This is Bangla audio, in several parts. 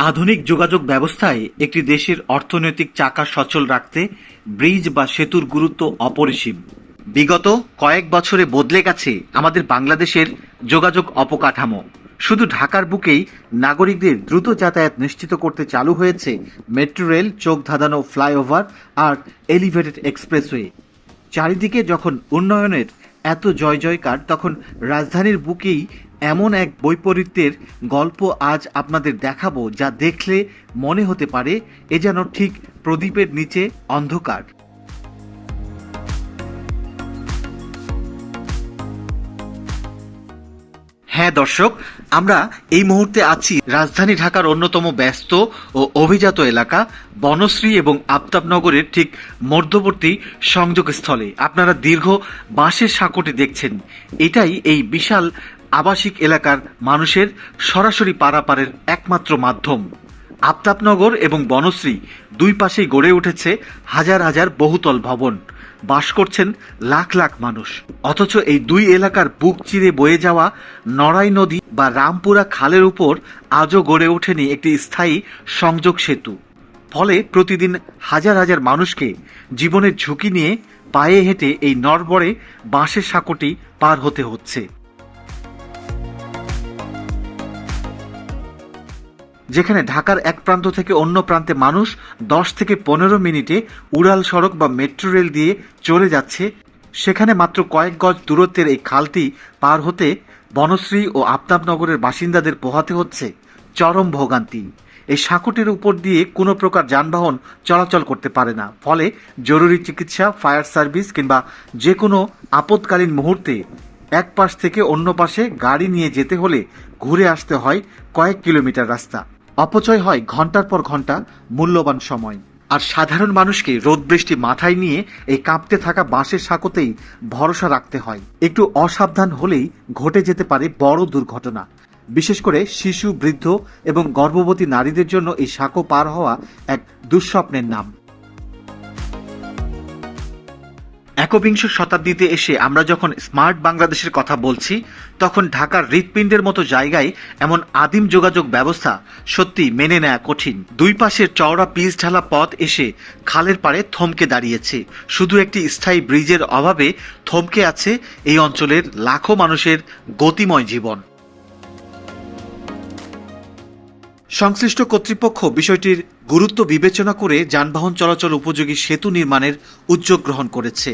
আধুনিক যোগাযোগ ব্যবস্থায় একটি দেশের অর্থনৈতিক চাকা সচল রাখতে ব্রিজ বা সেতুর গুরুত্ব অপরিসীম। বিগত কয়েক বছরে বদলে গেছে আমাদের বাংলাদেশের যোগাযোগ অবকাঠামো। শুধু ঢাকার বুকেই নাগরিকদের দ্রুত যাতায়াত নিশ্চিত করতে চালু হয়েছে মেট্রো রেল, চোখ ধাঁধানো ফ্লাইওভার আর এলিভেটেড এক্সপ্রেসওয়ে। চারিদিকে যখন উন্নয়নের এত জয় জয়কার, তখন রাজধানীর বুকেই এমন এক বৈপরীত্যের গল্প আজ আপনাদের দেখাবো, যা দেখলে মনে হতে পারে এ যেন ঠিক প্রদীপের নিচে অন্ধকার। হ্যাঁ দর্শক, আমরা এই মুহূর্তে আছি রাজধানী ঢাকার অন্যতম ব্যস্ত ও অভিজাত এলাকা বনশ্রী এবং আফতাবনগরের ঠিক মধ্যবর্তী সংযোগস্থলে। আপনারা দীর্ঘ বাঁশের সাঁকোটি দেখছেন, এটাই এই বিশাল আবাসিক এলাকার মানুষের সরাসরি পারাপারের একমাত্র মাধ্যম। আফতাবনগর এবং বনশ্রী দুই পাশেই গড়ে উঠেছে হাজার হাজার বহুতল ভবন, বাস করছেন লাখ লাখ মানুষ। অথচ এই দুই এলাকার বুক চিরে বয়ে যাওয়া নড়াই নদী বা রামপুরা খালের উপর আজও গড়ে ওঠেনি একটি স্থায়ী সংযোগ সেতু। ফলে প্রতিদিন হাজার হাজার মানুষকে জীবনের ঝুঁকি নিয়ে পায়ে হেঁটে এই নড়বড়ে বাঁশের সাঁকোটি পার হতে হচ্ছে। যেখানে ঢাকার এক প্রান্ত থেকে অন্য প্রান্তে মানুষ 10 থেকে 15 মিনিটে উড়াল সড়ক বা মেট্রো রেল দিয়ে চলে যাচ্ছে, সেখানে মাত্র কয়েক গজ দূরত্বের এই খালটি পার হতে বনশ্রী ও আফতাবনগরের বাসিন্দাদের পোহাতে হচ্ছে চরম ভোগান্তি। এই সাঁকোটির উপর দিয়ে কোনো প্রকার যানবাহন চলাচল করতে পারে না। ফলে জরুরি চিকিৎসা, ফায়ার সার্ভিস কিংবা যে কোনো আপৎকালীন মুহূর্তে এক পাশ থেকে অন্য পাশে গাড়ি নিয়ে যেতে হলে ঘুরে আসতে হয় কয়েক কিলোমিটার রাস্তা। অপচয় হয় ঘন্টার পর ঘন্টা মূল্যবান সময়। আর সাধারণ মানুষকে রোদ বৃষ্টি মাথায় নিয়ে এই কাঁপতে থাকা বাঁশের সাঁকোতেই ভরসা রাখতে হয়। একটু অসাবধান হলেই ঘটে যেতে পারে বড় দুর্ঘটনা। বিশেষ করে শিশু, বৃদ্ধ এবং গর্ভবতী নারীদের জন্য এই সাঁকো পার হওয়া এক দুঃস্বপ্নের নাম। একবিংশ শতাব্দীতে এসে আমরা যখন স্মার্ট বাংলাদেশের কথা বলছি, তখন ঢাকার হৃৎপিণ্ডের মতো জায়গায় এমন আদিম যোগাযোগ ব্যবস্থা সত্যি মেনে নেওয়া কঠিন। দুই পাশের চওড়া পিচ ঢালা পথ এসে খালের পাড়ে থমকে দাঁড়িয়েছে। শুধু একটি স্থায়ী ব্রিজের অভাবে থমকে আছে এই অঞ্চলের লাখো মানুষের গতিময় জীবন। সংশ্লিষ্ট কর্তৃপক্ষ বিষয়টির গুরুত্ব বিবেচনা করে যানবাহন চলাচল উপযোগী সেতু নির্মাণের উদ্যোগ গ্রহণ করেছে।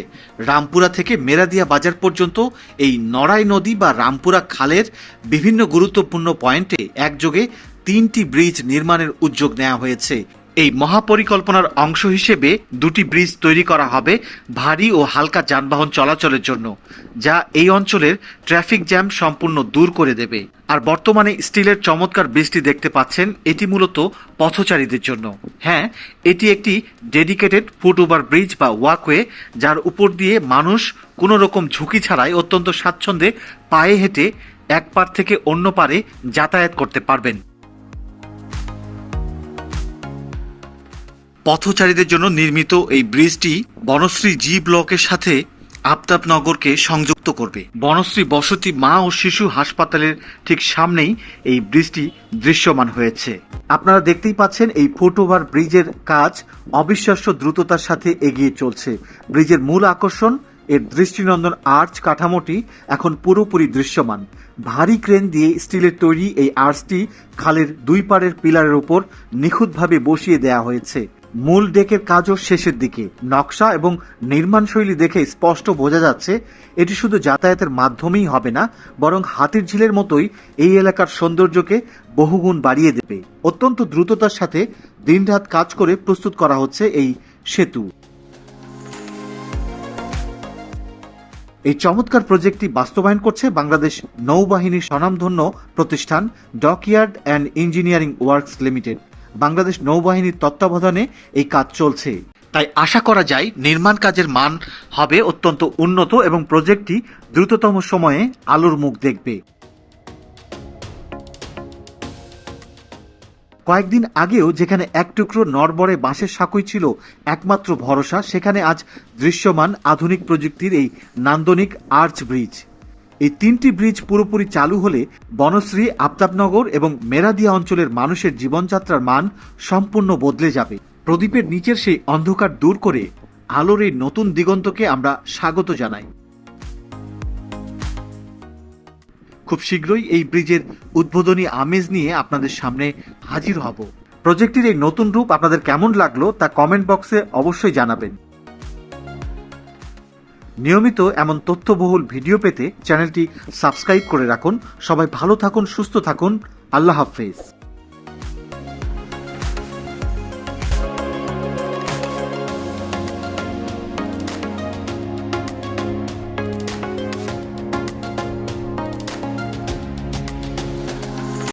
রামপুরা থেকে মেরাদিয়া বাজার পর্যন্ত এই নড়াই নদী বা রামপুরা খালের বিভিন্ন গুরুত্বপূর্ণ পয়েন্টে একযোগে 3টি ব্রিজ নির্মাণের উদ্যোগ নেওয়া হয়েছে। এই মহাপরিকল্পনার অংশ হিসেবে 2টি ব্রিজ তৈরি করা হবে ভারী ও হালকা যানবাহন চলাচলের জন্য, যা এই অঞ্চলের ট্রাফিক জ্যাম সম্পূর্ণ দূর করে দেবে। আর বর্তমানে স্টিলের চমৎকার ব্রিজটি দেখতে পাচ্ছেন, এটি মূলত পথচারীদের জন্য। হ্যাঁ, এটি একটি ডেডিকেটেড ফুটওভার ব্রিজ বা ওয়াকওয়ে, যার উপর দিয়ে মানুষ কোনো রকম ঝুঁকি ছাড়াই অত্যন্ত স্বাচ্ছন্দ্যে পায়ে হেঁটে এক পার থেকে অন্য পারে যাতায়াত করতে পারবেন। পথচারীদের জন্য নির্মিত এই ব্রিজটি বনশ্রী জি ব্লকের সাথে আফতাবনগরকে সংযুক্ত করবে। বনশ্রী বসতি মা ও শিশু হাসপাতালের ঠিক সামনেই এই ব্রিজটি দৃশ্যমান হয়েছে। আপনারা দেখতেই পাচ্ছেন এই ফুটওভার ব্রিজের কাজ অবিশ্বাস্য দ্রুততার সাথে এগিয়ে চলছে। ব্রিজের মূল আকর্ষণ এর দৃষ্টিনন্দন আর্চ কাঠামোটি এখন পুরোপুরি দৃশ্যমান। ভারী ক্রেন দিয়ে স্টিলের তৈরি এই আর্চটি খালের দুই পাড়ের পিলারের উপর নিখুঁতভাবে বসিয়ে দেওয়া হয়েছে। মূল ডেকের কাজও শেষের দিকে। নকশা এবং নির্মাণশৈলী দেখে স্পষ্ট বোঝা যাচ্ছে এটি শুধু যাতায়াতের মাধ্যমেই হবে না, বরং হাতির ঝিলের মতোই এই এলাকার সৌন্দর্যকে বহুগুণ বাড়িয়ে দেবে। অত্যন্ত দ্রুততার সাথে দিনরাত কাজ করে প্রস্তুত করা হচ্ছে এই সেতু। এই চমৎকার প্রজেক্টটি বাস্তবায়ন করছে বাংলাদেশ নৌবাহিনীর স্বনামধন্য প্রতিষ্ঠান dockyard and engineering works limited. Bangladesh নৌবাহিনীর তত্ত্বাবধানে এই কাজ চলছে, তাই আশা করা যায় নির্মাণ কাজের মান হবে অত্যন্ত উন্নত এবং প্রজেক্টটি দ্রুততম সময়ে আলোর মুখ দেখবে। কয়েকদিন আগেও যেখানে এক টুকরো নড়বড়ে বাঁশের সাঁকোই ছিল একমাত্র ভরসা, সেখানে আজ দৃশ্যমান আধুনিক প্রযুক্তির এই নান্দনিক আর্চ ব্রিজ। এই 3টি ব্রিজ পুরোপুরি চালু হলে বনশ্রী, আফতাবনগর এবং মেরাদিয়া অঞ্চলের মানুষের জীবনযাত্রার মান সম্পূর্ণ বদলে যাবে। প্রদীপের নিচের সেই অন্ধকার দূর করে আলোর এই নতুন দিগন্তকে আমরা স্বাগত জানাই। খুব শীঘ্রই এই ব্রিজের উদ্বোধনী আমেজ নিয়ে আপনাদের সামনে হাজির হব। প্রজেক্টটির এই নতুন রূপ আপনাদের কেমন লাগলো তা কমেন্ট বক্সে অবশ্যই জানাবেন। নিয়মিত এমন তথ্যবহুল ভিডিও পেতে চ্যানেলটি সাবস্ক্রাইব করে রাখুন। সবাই ভালো থাকুন, সুস্থ থাকুন। আল্লাহ হাফেজ।